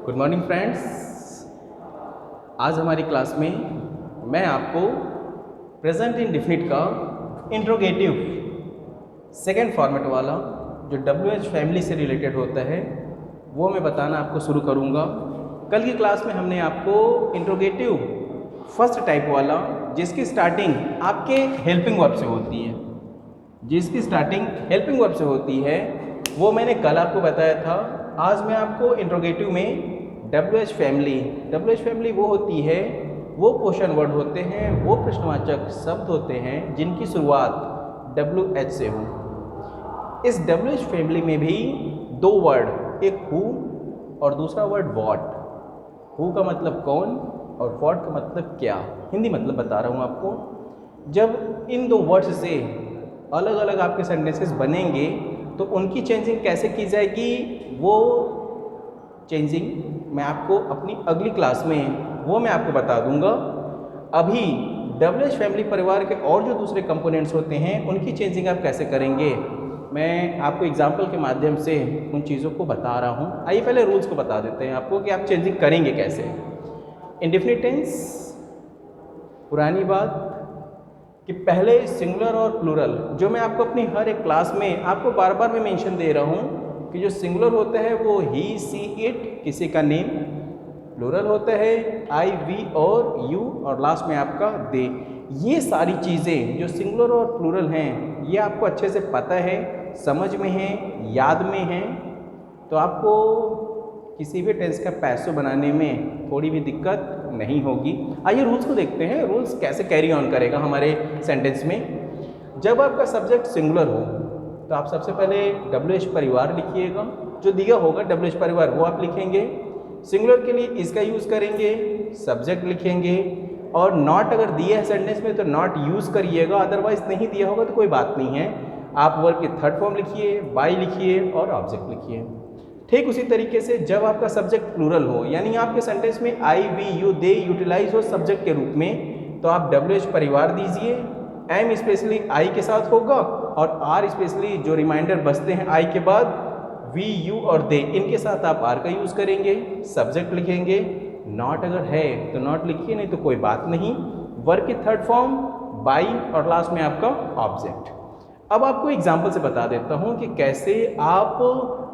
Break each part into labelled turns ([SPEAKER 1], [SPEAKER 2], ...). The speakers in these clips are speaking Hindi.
[SPEAKER 1] Good morning friends. आज हमारी क्लास में मैं आपको प्रेजेंट इंडेफिनिट का इंट्रोगेटिव सेकेंड फॉर्मेट वाला जो WH फैमिली से रिलेटेड होता है वो मैं बताना आपको शुरू करूँगा। कल की क्लास में हमने आपको इंट्रोगेटिव फर्स्ट टाइप वाला जिसकी स्टार्टिंग आपके हेल्पिंग वर्ब से होती है, वो मैंने कल आपको बताया था। आज मैं आपको इंट्रोगेटिव में WH फैमिली वो होती है, वो क्वेश्चन वर्ड होते हैं, वो प्रश्नवाचक शब्द होते हैं जिनकी शुरुआत WH से हो। इस WH फैमिली में भी दो वर्ड, एक हु और दूसरा वर्ड व्हाट। हु का मतलब कौन और व्हाट का मतलब क्या, हिंदी मतलब बता रहा हूँ आपको। जब इन दो वर्ड्स से अलग अलग आपके सेंटेंसेस बनेंगे तो उनकी चेंजिंग कैसे की जाएगी, वो चेंजिंग मैं आपको अपनी अगली क्लास में वो मैं आपको बता दूंगा। अभी WH फैमिली परिवार के और जो दूसरे कंपोनेंट्स होते हैं उनकी चेंजिंग आप कैसे करेंगे, मैं आपको एग्जाम्पल के माध्यम से उन चीज़ों को बता रहा हूँ। आइए पहले रूल्स को बता देते हैं आपको कि आप चेंजिंग करेंगे कैसे। इंडेफिनिट टेंस, पुरानी बात कि पहले सिंगुलर और प्लूरल, जो मैं आपको अपनी हर एक क्लास में आपको बार बार मैं मेंशन दे रहा हूँ कि जो सिंगुलर होता है वो ही सी इट किसी का नेम, प्लूरल होता है आई वी और यू और लास्ट में आपका दे। ये सारी चीज़ें जो सिंगुलर और प्लूरल हैं ये आपको अच्छे से पता है, समझ में है, याद में है, तो आपको किसी भी टेंस का पैसो बनाने में थोड़ी भी दिक्कत नहीं होगी। आइए रूल्स को देखते हैं, रूल्स कैसे कैरी ऑन करेगा हमारे सेंटेंस में। जब आपका सब्जेक्ट सिंगुलर हो तो आप सबसे पहले WH परिवार लिखिएगा, जो दिया होगा WH परिवार वो आप लिखेंगे। सिंगुलर के लिए इसका यूज़ करेंगे, सब्जेक्ट लिखेंगे, और नॉट अगर दिया है सेंटेंस में तो नॉट यूज़ करिएगा, अदरवाइज नहीं दिया होगा तो कोई बात नहीं है। आप वर्ब की थर्ड फॉर्म लिखिए, बाय लिखिए और ऑब्जेक्ट लिखिए। ठीक उसी तरीके से जब आपका सब्जेक्ट प्लूरल हो, यानी आपके सेंटेंस में आई वी यू दे यूटिलाइज हो सब्जेक्ट के रूप में, तो आप WH परिवार दीजिए। एम स्पेशली आई के साथ होगा और आर स्पेशली जो रिमाइंडर बचते हैं आई के बाद, वी यू और दे, इनके साथ आप आर का यूज़ करेंगे। सब्जेक्ट लिखेंगे, नॉट अगर है तो नॉट लिखिए, नहीं तो कोई बात नहीं। वर्ब की थर्ड फॉर्म बाई और लास्ट में आपका ऑब्जेक्ट। अब आपको एग्जाम्पल से बता देता हूँ कि कैसे आप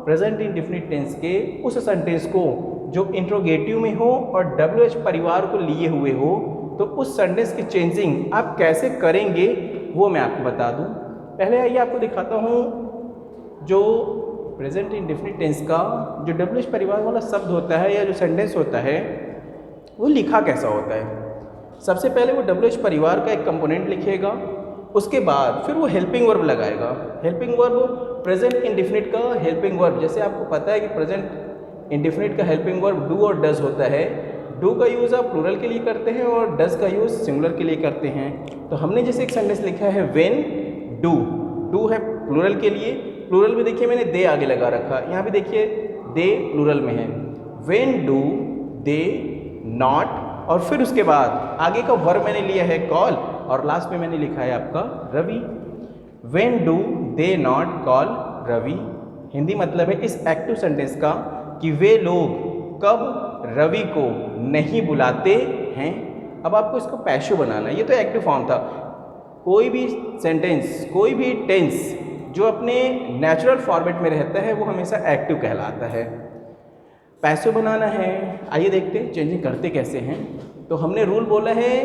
[SPEAKER 1] प्रेजेंट इंडेफिनिट टेंस के उस सेंटेंस को जो इंट्रोगेटिव में हो और WH परिवार को लिए हुए हो, तो उस सेंटेंस की चेंजिंग आप कैसे करेंगे वो मैं आपको बता दूं। पहले आइए आपको दिखाता हूं जो प्रेजेंट इंडेफिनिट टेंस का जो WH परिवार वाला शब्द होता है या जो सेंटेंस होता है वो लिखा कैसा होता है। सबसे पहले वो WH परिवार का एक कंपोनेंट लिखेगा, उसके बाद फिर वो हेल्पिंग वर्ब लगाएगा। हेल्पिंग वर्ब प्रेजेंट इंडेफिनिट का हेल्पिंग वर्ब, जैसे आपको पता है कि प्रेजेंट इंडेफिनिट का हेल्पिंग वर्ब डू और डज होता है। डू का यूज़ आप प्लूरल के लिए करते हैं और डज का यूज़ सिंगुलर के लिए करते हैं। तो हमने जैसे एक सेंटेंस लिखा है व्हेन डू, डू है प्लूरल के लिए, प्लूरल में देखिए मैंने दे आगे लगा रखा, यहाँ भी देखिए दे प्लूरल में है। व्हेन डू दे नॉट, और फिर उसके बाद आगे का वर्ब मैंने लिया है कॉल और लास्ट में मैंने लिखा है आपका Ravi. When do they not call Ravi, Hindi मतलब है इस एक्टिव सेंटेंस का कि वे लोग कब रवि को नहीं बुलाते हैं। अब आपको इसको पैसिव बनाना है, ये तो एक्टिव फॉर्म था। कोई भी सेंटेंस, कोई भी टेंस जो अपने नेचुरल फॉर्मेट में रहता है वो हमेशा एक्टिव कहलाता है। पैसिव बनाना है, आइए देखते हैं चेंजिंग करते कैसे हैं। तो हमने रूल बोला है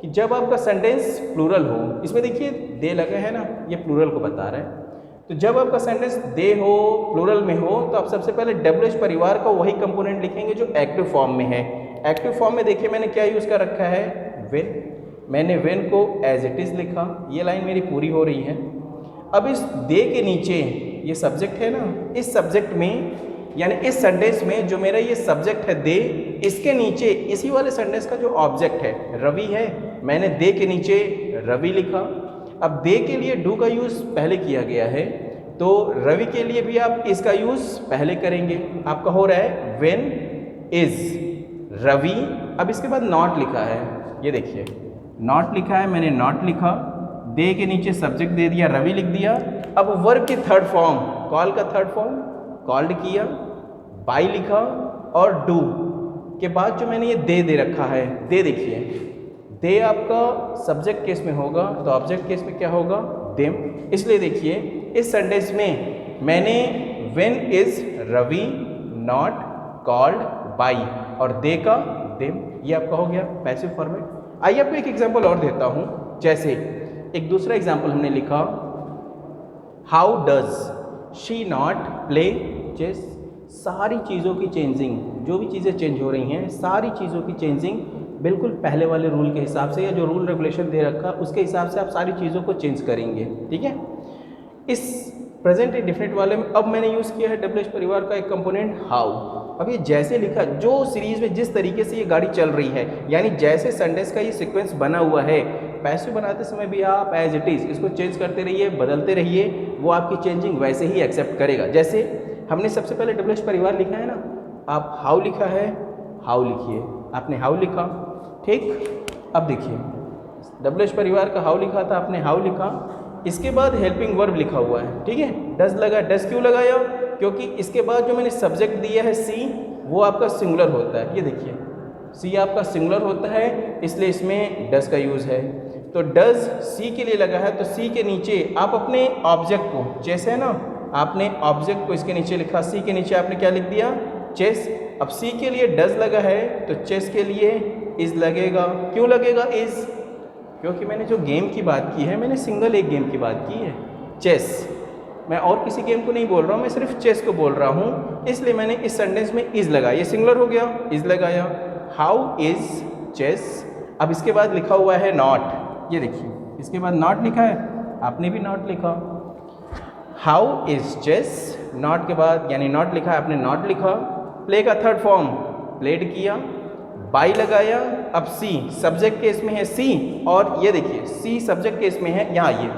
[SPEAKER 1] कि जब आपका सेंटेंस प्लूरल हो, इसमें देखिए दे लगा है ना, ये प्लूरल को बता रहा है। तो जब आपका सेंटेंस दे हो, प्लूरल में हो, तो आप सबसे पहले WH परिवार का वही कंपोनेंट लिखेंगे जो एक्टिव फॉर्म में है। एक्टिव फॉर्म में देखिए मैंने क्या यूज़ कर रखा है, व्हेन। मैंने व्हेन को एज इट इज़ लिखा, ये लाइन मेरी पूरी हो रही है। अब इस दे के नीचे ये सब्जेक्ट है ना, इस सब्जेक्ट में यानी इस सेंटेंस में जो मेरा ये सब्जेक्ट है दे, इसके नीचे इसी वाले सेंटेंस का जो ऑब्जेक्ट है रवि है, मैंने दे के नीचे रवि लिखा। अब दे के लिए डू का यूज़ पहले किया गया है, तो रवि के लिए भी आप इसका यूज़ पहले करेंगे। आपका हो रहा है व्हेन इज रवि। अब इसके बाद नॉट लिखा है, ये देखिए नॉट लिखा है, मैंने नॉट लिखा, दे के नीचे सब्जेक्ट दे दिया, रवि लिख दिया। अब वर्ब की थर्ड फॉर्म, कॉल का थर्ड फॉर्म कॉल्ड किया, बाई लिखा, और डू के बाद जो मैंने ये दे रखा है, दे देखिए, दे आपका सब्जेक्ट केस में होगा तो ऑब्जेक्ट केस में क्या होगा, देम। इसलिए देखिए इस सेंटेंस में मैंने when is Ravi not called by और दे का देम, ये आपका हो गया पैसिव फॉर्मेट। आइए आपको एक एग्जांपल और देता हूँ। जैसे एक दूसरा एग्जांपल हमने लिखा, how does she not play chess. सारी चीज़ों की चेंजिंग, जो भी चीज़ें चेंज हो रही हैं सारी चीज़ों की चेंजिंग बिल्कुल पहले वाले रूल के हिसाब से या जो रूल रेगुलेशन दे रखा उसके हिसाब से आप सारी चीज़ों को चेंज करेंगे, ठीक है। इस प्रेजेंट इंडेफिनिट वाले में अब मैंने यूज़ किया है WH परिवार का एक कंपोनेंट हाउ। अब ये जैसे लिखा, जो सीरीज़ में जिस तरीके से ये गाड़ी चल रही है, यानी जैसे सेंटेंस का ये सीक्वेंस बना हुआ है, पैसिव बनाते समय भी आप एज इट इज़ इसको चेंज करते रहिए, बदलते रहिए, वो आपकी चेंजिंग वैसे ही एक्सेप्ट करेगा। जैसे हमने सबसे पहले WH परिवार लिखा है ना, आप हाउ लिखा है, हाउ लिखिए, आपने हाउ लिखा, ठीक। अब देखिए WH परिवार का हाउ लिखा था, आपने हाउ लिखा, इसके बाद हेल्पिंग वर्ब लिखा हुआ है, ठीक है। डज लगा, डज क्यों लगाया, क्योंकि इसके बाद जो मैंने सब्जेक्ट दिया है सी, वो आपका सिंगुलर होता है, ये देखिए सी आपका सिंगुलर होता है, इसलिए इसमें डज का यूज़ है। तो डज सी के लिए लगा है, तो सी के नीचे आप अपने ऑब्जेक्ट को, जैसे है ना, आपने ऑब्जेक्ट को इसके नीचे लिखा, सी के नीचे आपने क्या लिख दिया, चेस। अब सी के लिए डज लगा है तो चेस के लिए इज लगेगा। क्यों लगेगा इज, क्योंकि मैंने जो गेम की बात की है, मैंने सिंगल एक गेम की बात की है, चेस। मैं और किसी गेम को नहीं बोल रहा हूँ, मैं सिर्फ चेस को बोल रहा हूँ, इसलिए मैंने इस सेंटेंस में इज लगाया, ये सिंगुलर हो गया, इज लगाया। How is chess. अब इसके बाद लिखा हुआ है नॉट, ये देखिए इसके बाद नॉट लिखा है, आपने भी नॉट लिखा। हाउ इज चेस, नॉट के बाद यानी नॉट लिखा है, आपने नॉट लिखा। प्ले का थर्ड फॉर्म प्लेड किया, बाई लगाया। अब सी सब्जेक्ट केस में है सी, और ये देखिए सी सब्जेक्ट केस में है, यहाँ ये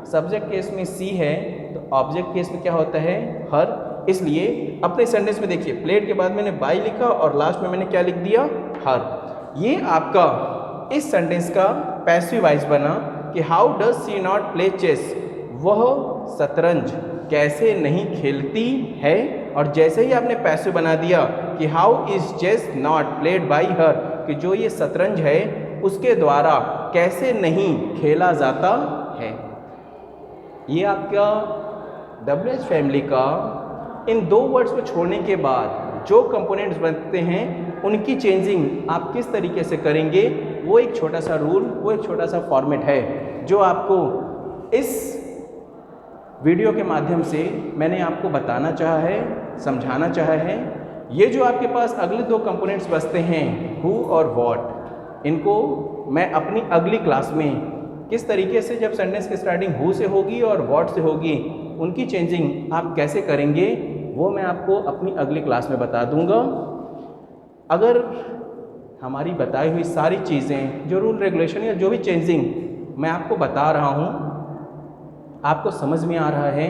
[SPEAKER 1] सब्जेक्ट केस में सी है तो ऑब्जेक्ट केस में क्या होता है, हर। इसलिए अपने सेंटेंस में देखिए प्लेड के बाद मैंने बाई लिखा और लास्ट में मैंने क्या लिख दिया, हर। ये आपका इस सेंटेंस का पैसिव वॉइस बना कि how does she not play chess, वह शतरंज कैसे नहीं खेलती है। और जैसे ही आपने पैसिव बना दिया कि how is chess not played by her, कि जो ये शतरंज है उसके द्वारा कैसे नहीं खेला जाता है। ये आपका WH फैमिली का इन दो वर्ड्स को छोड़ने के बाद जो कंपोनेंट्स बनते हैं उनकी चेंजिंग आप किस तरीके से करेंगे, वो एक छोटा सा रूल, वो एक छोटा सा फॉर्मेट है जो आपको इस वीडियो के माध्यम से मैंने आपको बताना चाहा है, समझाना चाहा है। ये जो आपके पास अगले दो कंपोनेंट्स बचते हैं हु और व्हाट, इनको मैं अपनी अगली क्लास में किस तरीके से, जब सेंटेंस की स्टार्टिंग हु से होगी और व्हाट से होगी, उनकी चेंजिंग आप कैसे करेंगे वो मैं आपको अपनी अगली क्लास में बता दूंगा। अगर हमारी बताई हुई सारी चीज़ें, जो रूल रेगुलेशन या जो भी चेंजिंग मैं आपको बता रहा हूँ, आपको समझ में आ रहा है,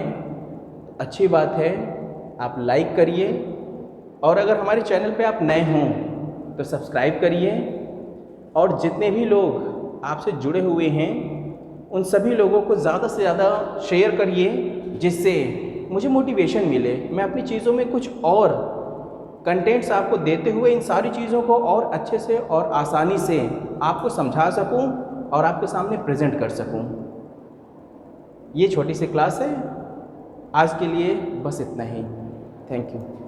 [SPEAKER 1] अच्छी बात है, आप लाइक करिए। और अगर हमारे चैनल पे आप नए हों तो सब्सक्राइब करिए, और जितने भी लोग आपसे जुड़े हुए हैं उन सभी लोगों को ज़्यादा से ज़्यादा शेयर करिए, जिससे मुझे मोटिवेशन मिले, मैं अपनी चीज़ों में कुछ और कंटेंट्स आपको देते हुए इन सारी चीज़ों को और अच्छे से और आसानी से आपको समझा सकूं और आपके सामने प्रेजेंट कर सकूं। ये छोटी सी क्लास है, आज के लिए बस इतना ही। Thank you.